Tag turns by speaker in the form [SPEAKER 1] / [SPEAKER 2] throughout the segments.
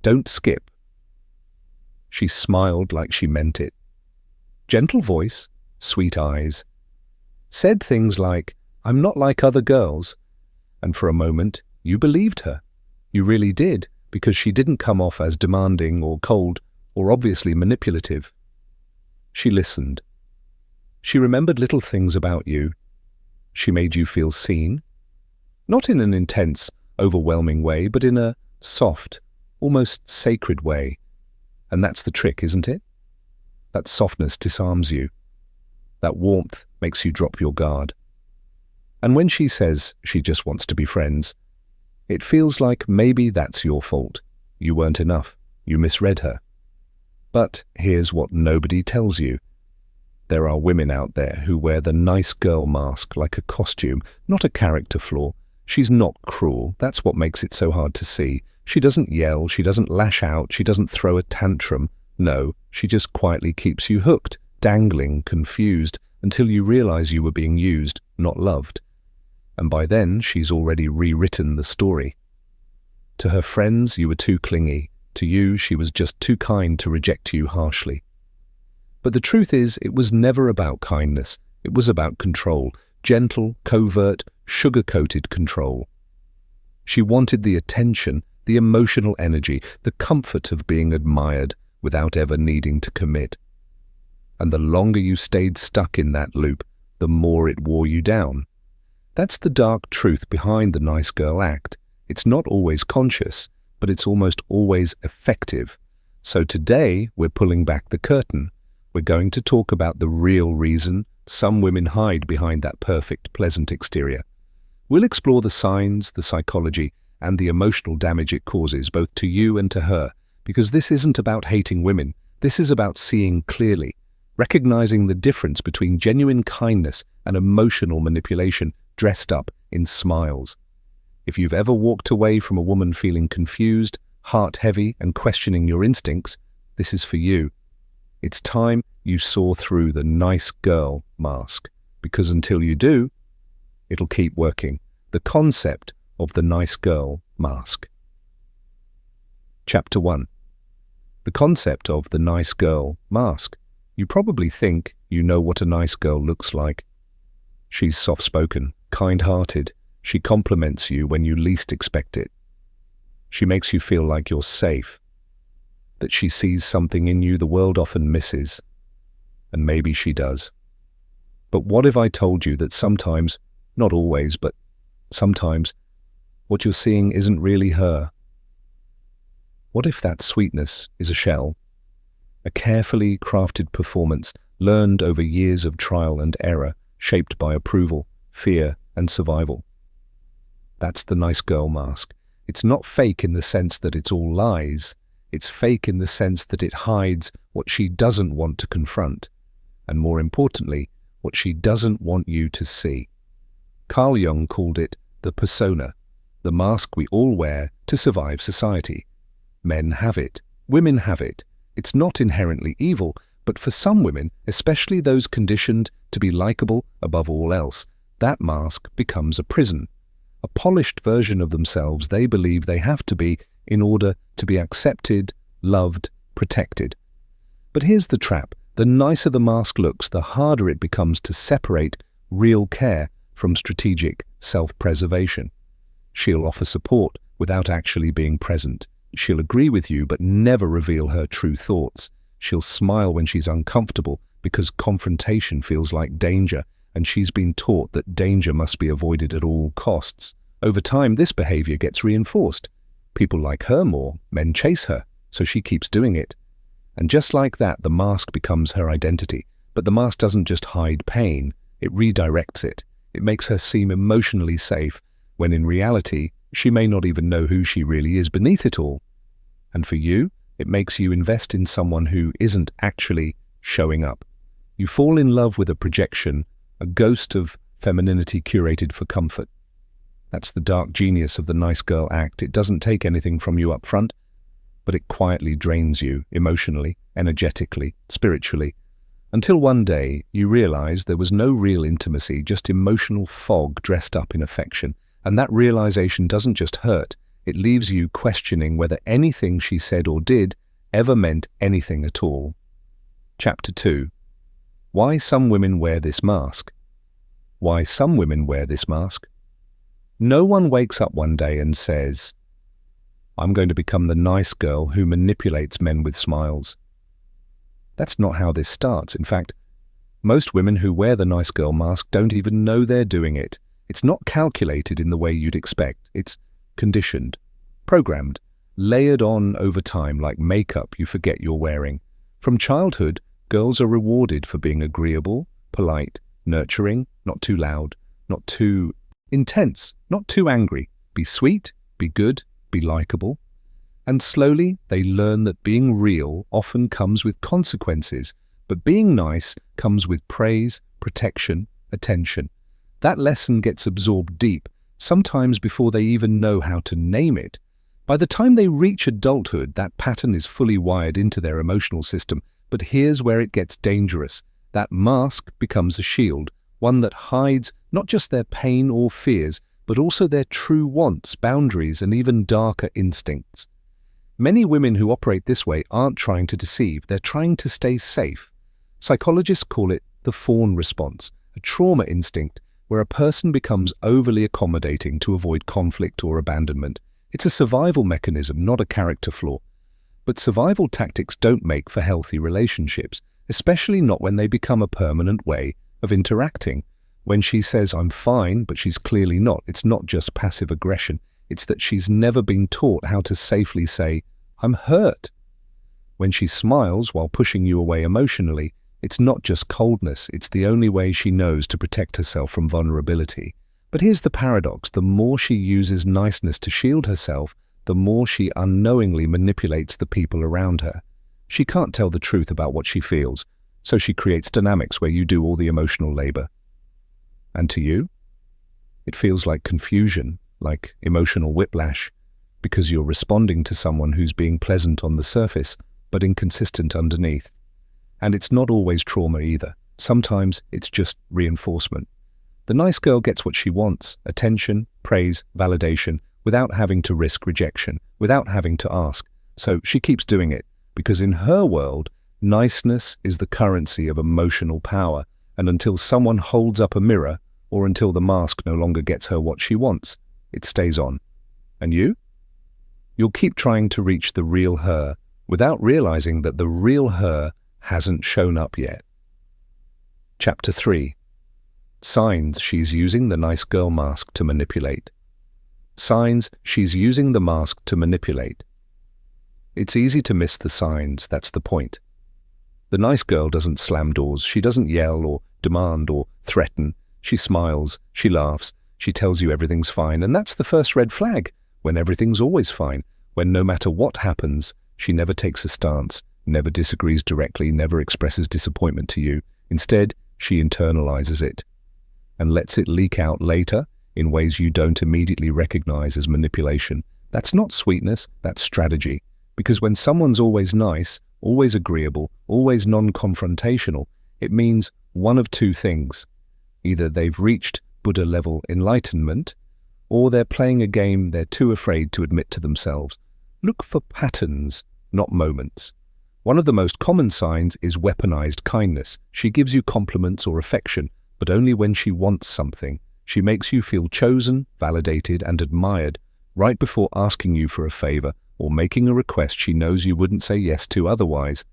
[SPEAKER 1] Don't skip." She smiled like she meant it. Gentle voice, sweet eyes. Said things like, "I'm not like other girls." And for a moment, you believed her. You really did, because she didn't come off as demanding or cold or obviously manipulative. She listened. She remembered little things about you. She made you feel seen. Not in an intense, overwhelming way, but in a soft, almost sacred way. And that's the trick, isn't it? That softness disarms you. That warmth makes you drop your guard. And when she says she just wants to be friends, it feels like maybe that's your fault. You weren't enough. You misread her. But here's what nobody tells you. There are women out there who wear the nice girl mask like a costume, not a character flaw. She's not cruel. That's what makes it so hard to see. She doesn't yell. She doesn't lash out. She doesn't throw a tantrum. No, she just quietly keeps you hooked, dangling, confused, until you realize you were being used, not loved. And by then, she's already rewritten the story. To her friends, you were too clingy. To you, she was just too kind to reject you harshly. But the truth is, it was never about kindness. It was about control. Gentle, covert, sugar-coated control. She wanted the attention, the emotional energy, the comfort of being admired without ever needing to commit. And the longer you stayed stuck in that loop, the more it wore you down. That's the dark truth behind the nice girl act. It's not always conscious, but it's almost always effective. So today, we're pulling back the curtain. We're going to talk about the real reason some women hide behind that perfect, pleasant exterior. We'll explore the signs, the psychology, and the emotional damage it causes both to you and to her, because this isn't about hating women. This is about seeing clearly, recognizing the difference between genuine kindness and emotional manipulation dressed up in smiles. If you've ever walked away from a woman feeling confused, heart-heavy, and questioning your instincts, this is for you. It's time you saw through the nice girl mask, because until you do, it'll keep working. The concept of the nice girl mask. Chapter 1. The concept of the nice girl mask. You probably think you know what a nice girl looks like. She's soft-spoken, kind-hearted. She compliments you when you least expect it. She makes you feel like you're safe, that she sees something in you the world often misses. And maybe she does. But what if I told you that sometimes, not always, but sometimes, what you're seeing isn't really her? What if that sweetness is a shell? A carefully crafted performance, learned over years of trial and error, shaped by approval, fear, and survival. That's the nice girl mask. It's not fake in the sense that it's all lies. It's fake in the sense that it hides what she doesn't want to confront, and more importantly, what she doesn't want you to see. Carl Jung called it the persona, the mask we all wear to survive society. Men have it. Women have it. It's not inherently evil, but for some women, especially those conditioned to be likable above all else, that mask becomes a prison. A polished version of themselves they believe they have to be in order to be accepted, loved, protected. But here's the trap. The nicer the mask looks, the harder it becomes to separate real care from strategic self-preservation. She'll offer support without actually being present. She'll agree with you but never reveal her true thoughts. She'll smile when she's uncomfortable because confrontation feels like danger, and she's been taught that danger must be avoided at all costs. Over time, this behavior gets reinforced. People like her more, men chase her, so she keeps doing it. And just like that, the mask becomes her identity. But the mask doesn't just hide pain, it redirects it. It makes her seem emotionally safe, when in reality, she may not even know who she really is beneath it all. And for you, it makes you invest in someone who isn't actually showing up. You fall in love with a projection, a ghost of femininity curated for comfort. That's the dark genius of the nice girl act. It doesn't take anything from you up front, but it quietly drains you emotionally, energetically, spiritually, until one day you realize there was no real intimacy, just emotional fog dressed up in affection. And that realization doesn't just hurt, It leaves you questioning whether anything she said or did ever meant anything at all. Chapter 2. Why some women wear this mask. Why some women wear this mask. No one wakes up one day and says, "I'm going to become the nice girl who manipulates men with smiles." That's not how this starts. In fact, most women who wear the nice girl mask don't even know they're doing it. It's not calculated in the way you'd expect. It's conditioned, programmed, layered on over time like makeup you forget you're wearing. From childhood, girls are rewarded for being agreeable, polite, nurturing, not too loud, not too intense, not too angry. Be sweet, be good, be likable. And slowly they learn that being real often comes with consequences, but being nice comes with praise, protection, attention. That lesson gets absorbed deep, sometimes before they even know how to name it. By the time they reach adulthood, that pattern is fully wired into their emotional system. But here's where it gets dangerous. That mask becomes a shield, one that hides not just their pain or fears, but also their true wants, boundaries, and even darker instincts. Many women who operate this way aren't trying to deceive, they're trying to stay safe. Psychologists call it the fawn response, a trauma instinct where a person becomes overly accommodating to avoid conflict or abandonment. It's a survival mechanism, not a character flaw. But survival tactics don't make for healthy relationships, especially not when they become a permanent way of interacting. When she says, "I'm fine," but she's clearly not, it's not just passive aggression. It's that she's never been taught how to safely say, "I'm hurt." When she smiles while pushing you away emotionally, it's not just coldness, it's the only way she knows to protect herself from vulnerability. But here's the paradox: the more she uses niceness to shield herself, the more she unknowingly manipulates the people around her. She can't tell the truth about what she feels, so she creates dynamics where you do all the emotional labor. And to you, it feels like confusion, like emotional whiplash, because you're responding to someone who's being pleasant on the surface, but inconsistent underneath. And it's not always trauma either. Sometimes it's just reinforcement. The nice girl gets what she wants: attention, praise, validation, without having to risk rejection, without having to ask. So she keeps doing it, because in her world, niceness is the currency of emotional power, and until someone holds up a mirror, or until the mask no longer gets her what she wants, it stays on. And you? You'll keep trying to reach the real her, without realizing that the real her hasn't shown up yet. Chapter 3. Signs she's using the nice girl mask to manipulate. Signs she's using the mask to manipulate. It's easy to miss the signs, that's the point. The nice girl doesn't slam doors, she doesn't yell or demand or threaten. She smiles, she laughs, she tells you everything's fine, and that's the first red flag, when everything's always fine, when no matter what happens, she never takes a stance, never disagrees directly, never expresses disappointment to you. Instead, she internalizes it and lets it leak out later in ways you don't immediately recognize as manipulation. That's not sweetness, that's strategy. Because when someone's always nice, always agreeable, always non-confrontational, it means one of two things. Either they've reached Buddha-level enlightenment, or they're playing a game they're too afraid to admit to themselves. Look for patterns, not moments. One of the most common signs is weaponized kindness. She gives you compliments or affection, but only when she wants something. She makes you feel chosen, validated, and admired right before asking you for a favor or making a request she knows you wouldn't say yes to otherwise.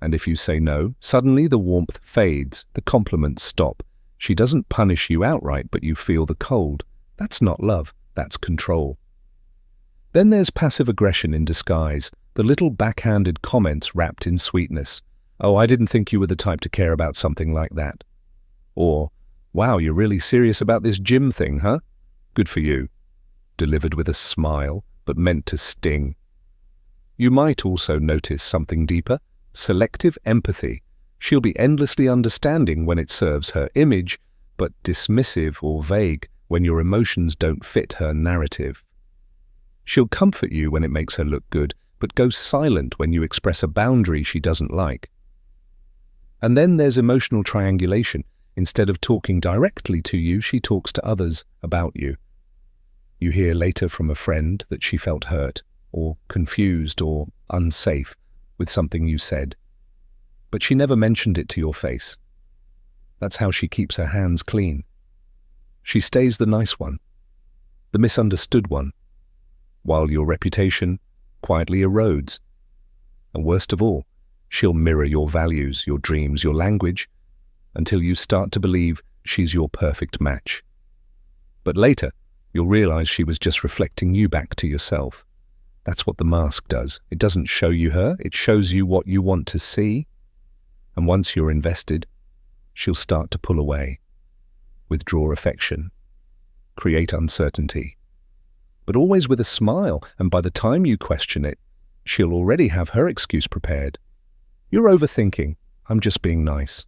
[SPEAKER 1] And if you say no, suddenly the warmth fades, the compliments stop. She doesn't punish you outright, but you feel the cold. That's not love, that's control. Then there's passive aggression in disguise, the little backhanded comments wrapped in sweetness. "Oh, I didn't think you were the type to care about something like that." Or, "Wow, you're really serious about this gym thing, huh? Good for you." Delivered with a smile, but meant to sting. You might also notice something deeper: selective empathy. She'll be endlessly understanding when it serves her image, but dismissive or vague when your emotions don't fit her narrative. She'll comfort you when it makes her look good, but goes silent when you express a boundary she doesn't like. And then there's emotional triangulation. Instead of talking directly to you, she talks to others about you. You hear later from a friend that she felt hurt, or confused, or unsafe with something you said. But she never mentioned it to your face. That's how she keeps her hands clean. She stays the nice one, the misunderstood one, while your reputation quietly erodes. And worst of all, she'll mirror your values, your dreams, your language, until you start to believe she's your perfect match. But later, you'll realize she was just reflecting you back to yourself. That's what the mask does. It doesn't show you her, it shows you what you want to see. And once you're invested, she'll start to pull away, withdraw affection, create uncertainty. But always with a smile, and by the time you question it, she'll already have her excuse prepared. You're overthinking, I'm just being nice.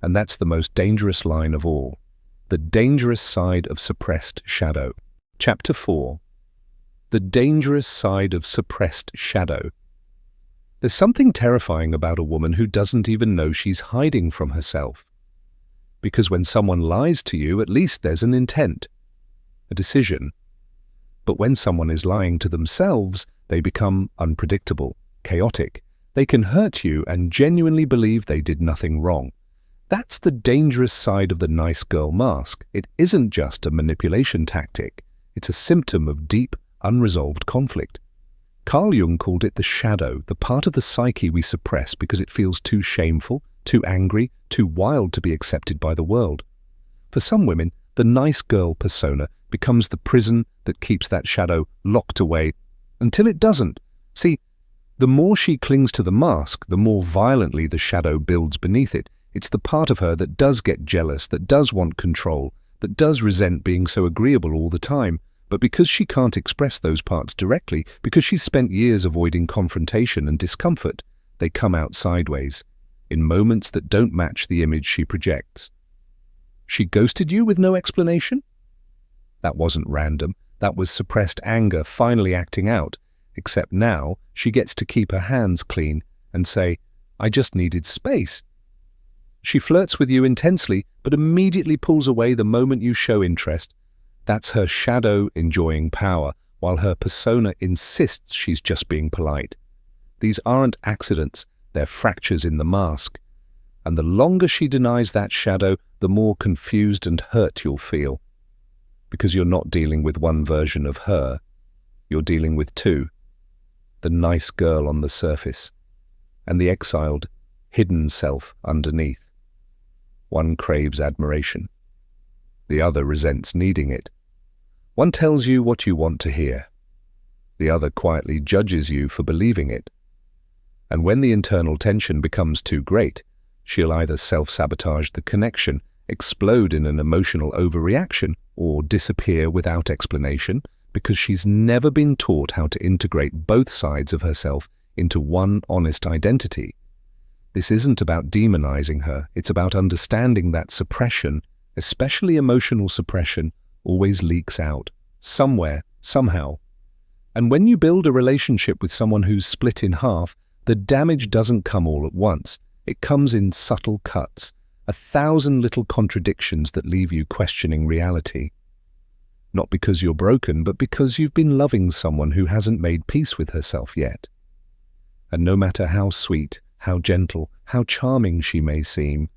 [SPEAKER 1] And that's the most dangerous line of all. The dangerous side of suppressed shadow. Chapter 4. The dangerous side of suppressed shadow. There's something terrifying about a woman who doesn't even know she's hiding from herself. Because when someone lies to you, at least there's an intent, a decision. But when someone is lying to themselves, they become unpredictable, chaotic. They can hurt you and genuinely believe they did nothing wrong. That's the dangerous side of the nice girl mask. It isn't just a manipulation tactic. It's a symptom of deep, unresolved conflict. Carl Jung called it the shadow, the part of the psyche we suppress because it feels too shameful, too angry, too wild to be accepted by the world. For some women, the nice girl persona becomes the prison that keeps that shadow locked away until it doesn't. See, the more she clings to the mask, the more violently the shadow builds beneath it. It's the part of her that does get jealous, that does want control, that does resent being so agreeable all the time. But because she can't express those parts directly, because she's spent years avoiding confrontation and discomfort, they come out sideways, in moments that don't match the image she projects. She ghosted you with no explanation? That wasn't random. That was suppressed anger finally acting out. Except now, she gets to keep her hands clean and say, I just needed space. She flirts with you intensely, but immediately pulls away the moment you show interest. That's her shadow enjoying power, while her persona insists she's just being polite. These aren't accidents, they're fractures in the mask. And the longer she denies that shadow, the more confused and hurt you'll feel. Because you're not dealing with one version of her, you're dealing with two. The nice girl on the surface, and the exiled, hidden self underneath. One craves admiration. The other resents needing it. One tells you what you want to hear. The other quietly judges you for believing it. And when the internal tension becomes too great, she'll either self-sabotage the connection, explode in an emotional overreaction, or disappear without explanation because she's never been taught how to integrate both sides of herself into one honest identity. This isn't about demonizing her, it's about understanding that suppression, especially emotional suppression, always leaks out, somewhere, somehow. And when you build a relationship with someone who's split in half, the damage doesn't come all at once. It comes in subtle cuts, 1,000 little contradictions that leave you questioning reality. Not because you're broken, but because you've been loving someone who hasn't made peace with herself yet. And no matter how sweet, how gentle, how charming she may seem,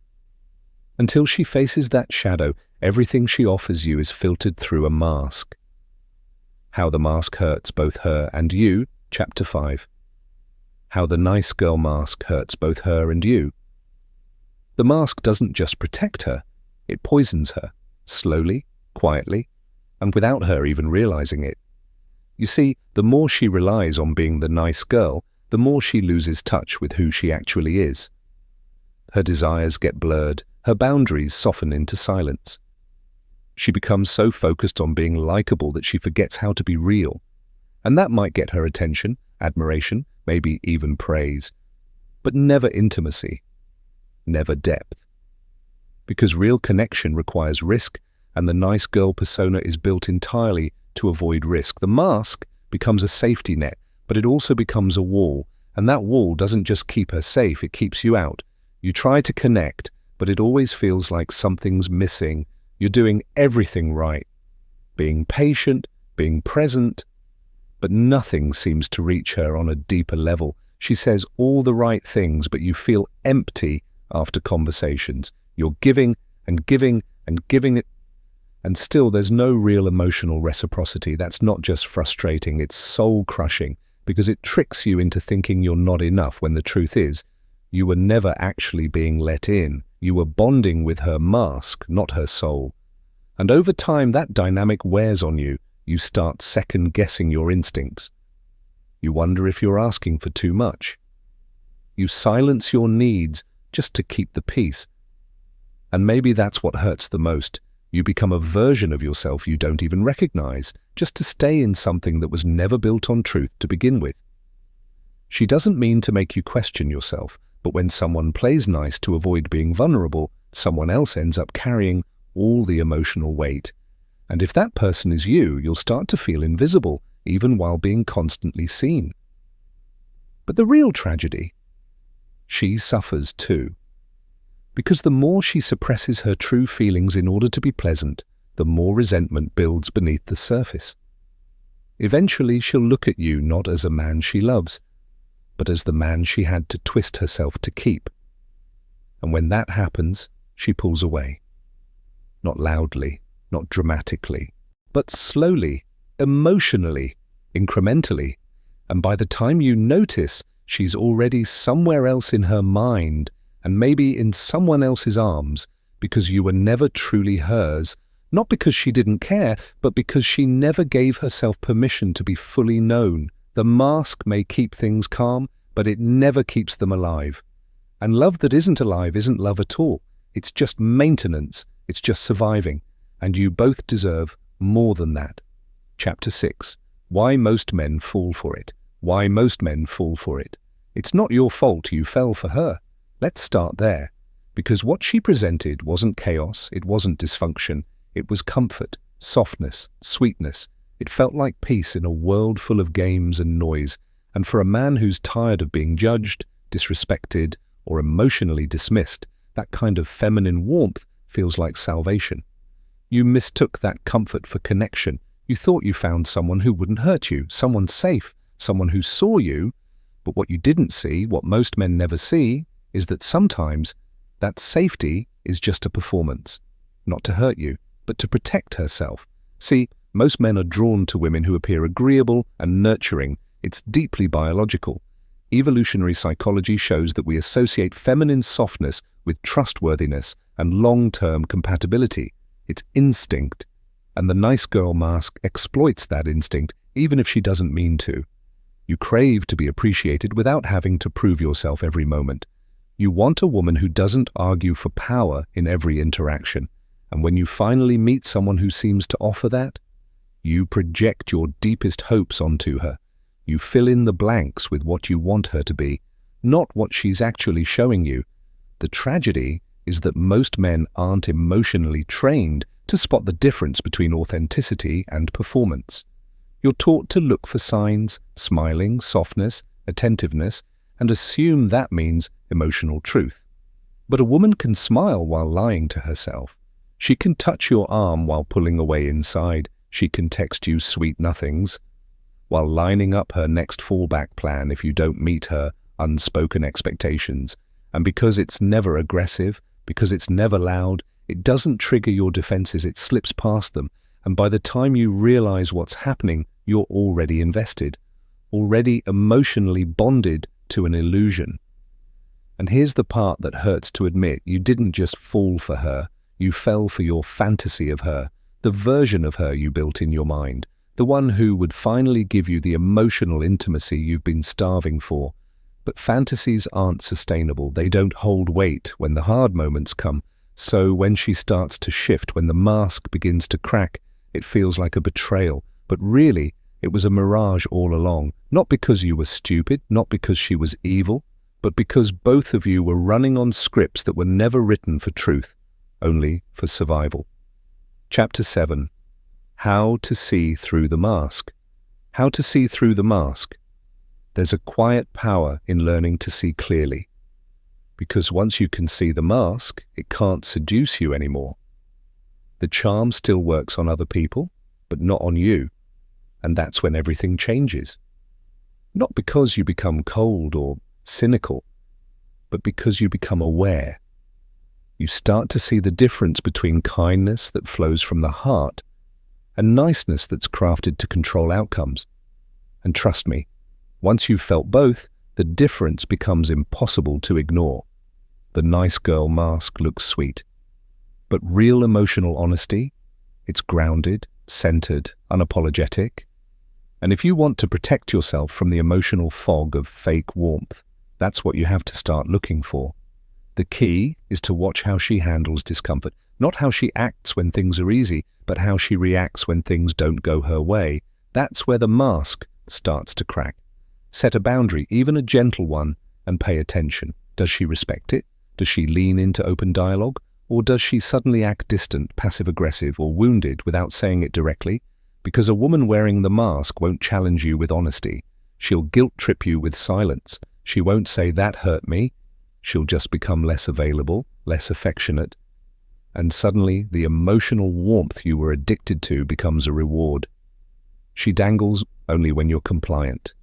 [SPEAKER 1] until she faces that shadow, everything she offers you is filtered through a mask. How the mask hurts both her and you, Chapter 5. How the nice girl mask hurts both her and you. The mask doesn't just protect her, it poisons her, slowly, quietly, and without her even realizing it. You see, the more she relies on being the nice girl, the more she loses touch with who she actually is. Her desires get blurred, her boundaries soften into silence. She becomes so focused on being likable that she forgets how to be real. And that might get her attention, admiration, maybe even praise. But never intimacy, never depth. Because real connection requires risk, and the nice girl persona is built entirely to avoid risk. The mask becomes a safety net, but it also becomes a wall, and that wall doesn't just keep her safe, it keeps you out. You try to connect, but it always feels like something's missing. You're doing everything right, but being patient, being present, but nothing seems to reach her on a deeper level. She says all the right things, but you feel empty after conversations. You're giving and giving and giving it, and still there's no real emotional reciprocity. That's not just frustrating, it's soul-crushing, because it tricks you into thinking you're not enough when the truth is, you were never actually being let in. You were bonding with her mask, not her soul. And over time, that dynamic wears on you. You start second-guessing your instincts. You wonder if you're asking for too much. You silence your needs just to keep the peace. And maybe that's what hurts the most. You become a version of yourself you don't even recognize, just to stay in something that was never built on truth to begin with. She doesn't mean to make you question yourself, but when someone plays nice to avoid being vulnerable, someone else ends up carrying all the emotional weight. And if that person is you, you'll start to feel invisible, even while being constantly seen. But the real tragedy, she suffers too. Because the more she suppresses her true feelings in order to be pleasant, the more resentment builds beneath the surface. Eventually, she'll look at you not as a man she loves, but as the man she had to twist herself to keep. And when that happens, she pulls away. Not loudly, not dramatically, but slowly, emotionally, incrementally. And by the time you notice, she's already somewhere else in her mind, and maybe in someone else's arms, because you were never truly hers, not because she didn't care, but because she never gave herself permission to be fully known. The mask may keep things calm, but it never keeps them alive. And love that isn't alive isn't love at all. It's just maintenance. It's just surviving. And you both deserve more than that. Chapter 6. Why most men fall for it. Why most men fall for it. It's not your fault you fell for her. Let's start there. Because what she presented wasn't chaos, it wasn't dysfunction. It was comfort, softness, sweetness. It felt like peace in a world full of games and noise. And for a man who's tired of being judged, disrespected, or emotionally dismissed, that kind of feminine warmth feels like salvation. You mistook that comfort for connection. You thought you found someone who wouldn't hurt you, someone safe, someone who saw you. But what you didn't see, what most men never see, is that sometimes that safety is just a performance. Not to hurt you, but to protect herself. See, most men are drawn to women who appear agreeable and nurturing. It's deeply biological. Evolutionary psychology shows that we associate feminine softness with trustworthiness and long-term compatibility. It's instinct. And the nice girl mask exploits that instinct, even if she doesn't mean to. You crave to be appreciated without having to prove yourself every moment. You want a woman who doesn't argue for power in every interaction. And when you finally meet someone who seems to offer that, you project your deepest hopes onto her. You fill in the blanks with what you want her to be, not what she's actually showing you. The tragedy is that most men aren't emotionally trained to spot the difference between authenticity and performance. You're taught to look for signs, smiling, softness, attentiveness, and assume that means emotional truth. But a woman can smile while lying to herself. She can touch your arm while pulling away inside. She can text you sweet nothings while lining up her next fallback plan if you don't meet her unspoken expectations. And because it's never aggressive, because it's never loud, it doesn't trigger your defenses, it slips past them. And by the time you realize what's happening, you're already invested, already emotionally bonded to an illusion. And here's the part that hurts to admit. You didn't just fall for her, you fell for your fantasy of her, the version of her you built in your mind, the one who would finally give you the emotional intimacy you've been starving for. But fantasies aren't sustainable. They don't hold weight when the hard moments come. So when she starts to shift, when the mask begins to crack, it feels like a betrayal. But really, it was a mirage all along. Not because you were stupid, not because she was evil, but because both of you were running on scripts that were never written for truth, only for survival. Chapter 7. How to see through the mask. How to see through the mask. There's a quiet power in learning to see clearly. Because once you can see the mask, it can't seduce you anymore. The charm still works on other people, but not on you. And that's when everything changes. Not because you become cold or cynical, but because you become aware. You start to see the difference between kindness that flows from the heart and niceness that's crafted to control outcomes. And trust me, once you've felt both, the difference becomes impossible to ignore. The nice girl mask looks sweet, but real emotional honesty, it's grounded, centered, unapologetic. And if you want to protect yourself from the emotional fog of fake warmth, that's what you have to start looking for. The key is to watch how she handles discomfort, not how she acts when things are easy, but how she reacts when things don't go her way. That's where the mask starts to crack. Set a boundary, even a gentle one, and pay attention. Does she respect it? Does she lean into open dialogue? Or does she suddenly act distant, passive-aggressive, or wounded without saying it directly? Because a woman wearing the mask won't challenge you with honesty. She'll guilt-trip you with silence. She won't say, "That hurt me." She'll just become less available, less affectionate. And suddenly, the emotional warmth you were addicted to becomes a reward. She dangles only when you're compliant.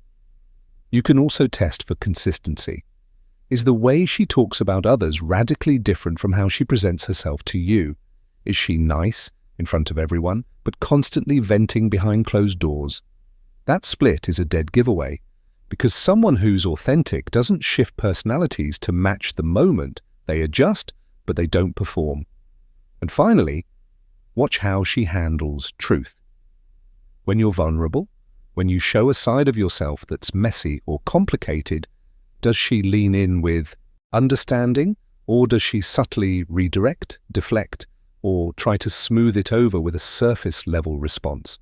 [SPEAKER 1] You can also test for consistency. Is the way she talks about others radically different from how she presents herself to you? Is she nice in front of everyone, but constantly venting behind closed doors? That split is a dead giveaway, because someone who's authentic doesn't shift personalities to match the moment. They adjust, but they don't perform. And finally, watch how she handles truth. When you're vulnerable, when you show a side of yourself that's messy or complicated, does she lean in with understanding, or does she subtly redirect, deflect, or try to smooth it over with a surface-level response?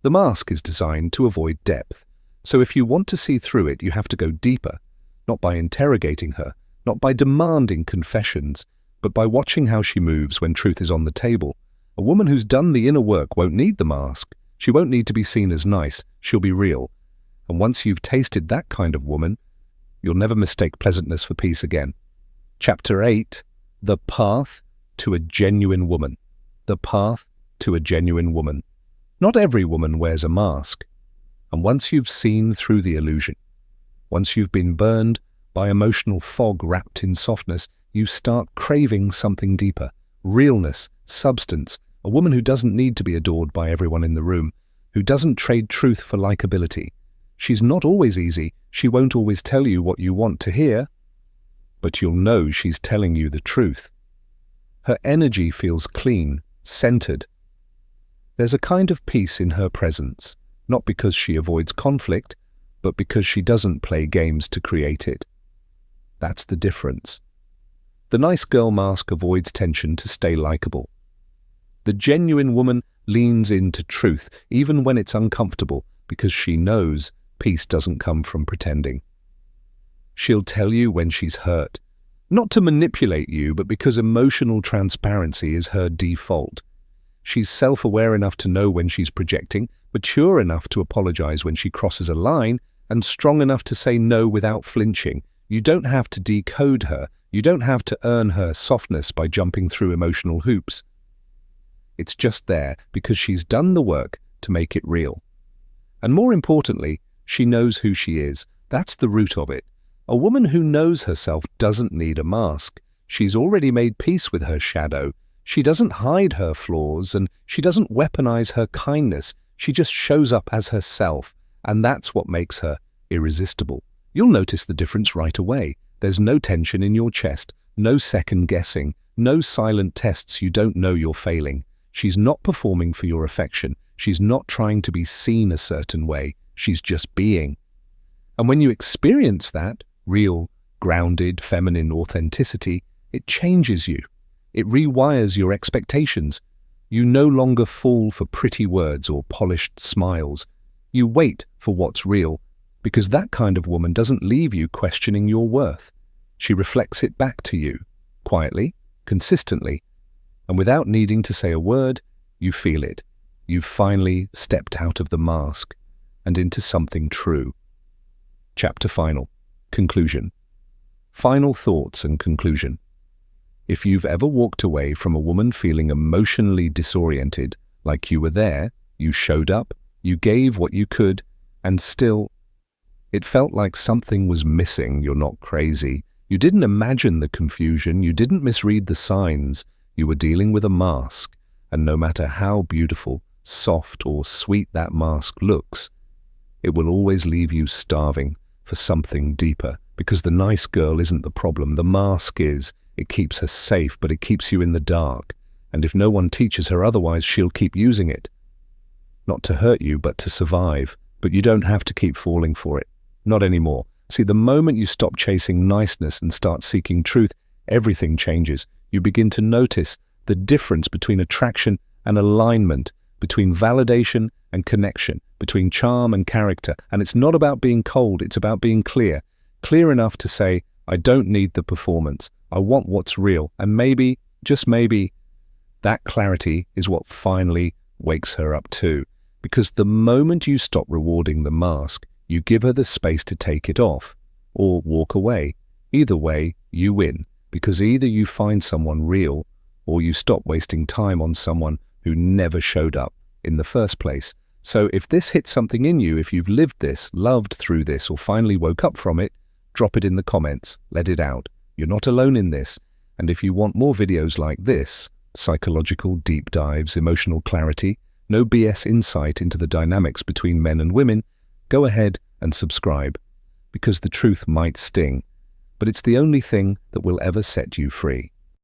[SPEAKER 1] The mask is designed to avoid depth. So if you want to see through it, you have to go deeper, not by interrogating her, not by demanding confessions, but by watching how she moves when truth is on the table. A woman who's done the inner work won't need the mask. She won't need to be seen as nice. She'll be real. And once you've tasted that kind of woman, you'll never mistake pleasantness for peace again. Chapter 8, The Path to a Genuine Woman. The path to a genuine woman. Not every woman wears a mask. And once you've seen through the illusion, once you've been burned by emotional fog wrapped in softness, you start craving something deeper. Realness, substance, a woman who doesn't need to be adored by everyone in the room, who doesn't trade truth for likability. She's not always easy. She won't always tell you what you want to hear, but you'll know she's telling you the truth. Her energy feels clean, centered. There's a kind of peace in her presence. Not because she avoids conflict, but because she doesn't play games to create it. That's the difference. The nice girl mask avoids tension to stay likable. The genuine woman leans into truth, even when it's uncomfortable, because she knows peace doesn't come from pretending. She'll tell you when she's hurt, not to manipulate you, but because emotional transparency is her default. She's self-aware enough to know when she's projecting, mature enough to apologize when she crosses a line, and strong enough to say no without flinching. You don't have to decode her. You don't have to earn her softness by jumping through emotional hoops. It's just there because she's done the work to make it real. And more importantly, she knows who she is. That's the root of it. A woman who knows herself doesn't need a mask. She's already made peace with her shadow. She doesn't hide her flaws, and she doesn't weaponize her kindness. She just shows up as herself, and that's what makes her irresistible. You'll notice the difference right away. There's no tension in your chest, no second guessing, no silent tests you don't know you're failing. She's not performing for your affection. She's not trying to be seen a certain way. She's just being. And when you experience that real, grounded, feminine authenticity, it changes you. It rewires your expectations. You no longer fall for pretty words or polished smiles. You wait for what's real, because that kind of woman doesn't leave you questioning your worth. She reflects it back to you, quietly, consistently, and without needing to say a word, you feel it. You've finally stepped out of the mask and into something true. Chapter final. Conclusion. Final thoughts and conclusion. If you've ever walked away from a woman feeling emotionally disoriented, like you were there, You showed up, you gave what you could, and still, it felt like something was missing. You're not crazy. You didn't imagine the confusion, you didn't misread the signs. You were dealing with a mask, and no matter how beautiful, soft, or sweet that mask looks, it will always leave you starving for something deeper, because the nice girl isn't the problem, the mask is. It keeps her safe, but it keeps you in the dark, and if no one teaches her otherwise, she'll keep using it. Not to hurt you, but to survive, but you don't have to keep falling for it. Not anymore. See, the moment you stop chasing niceness and start seeking truth, everything changes. You begin to notice the difference between attraction and alignment, between validation and connection, between charm and character. And it's not about being cold, it's about being clear. Clear enough to say, I don't need the performance. I want what's real. And maybe, just maybe, that clarity is what finally wakes her up too. Because the moment you stop rewarding the mask, you give her the space to take it off or walk away. Either way, you win, because either you find someone real or you stop wasting time on someone who never showed up in the first place. So if this hits something in you, if you've lived this, loved through this, or finally woke up from it, drop it in the comments, let it out. You're not alone in this. And if you want more videos like this, psychological deep dives, emotional clarity, no BS insight into the dynamics between men and women, go ahead and subscribe, because the truth might sting, but it's the only thing that will ever set you free.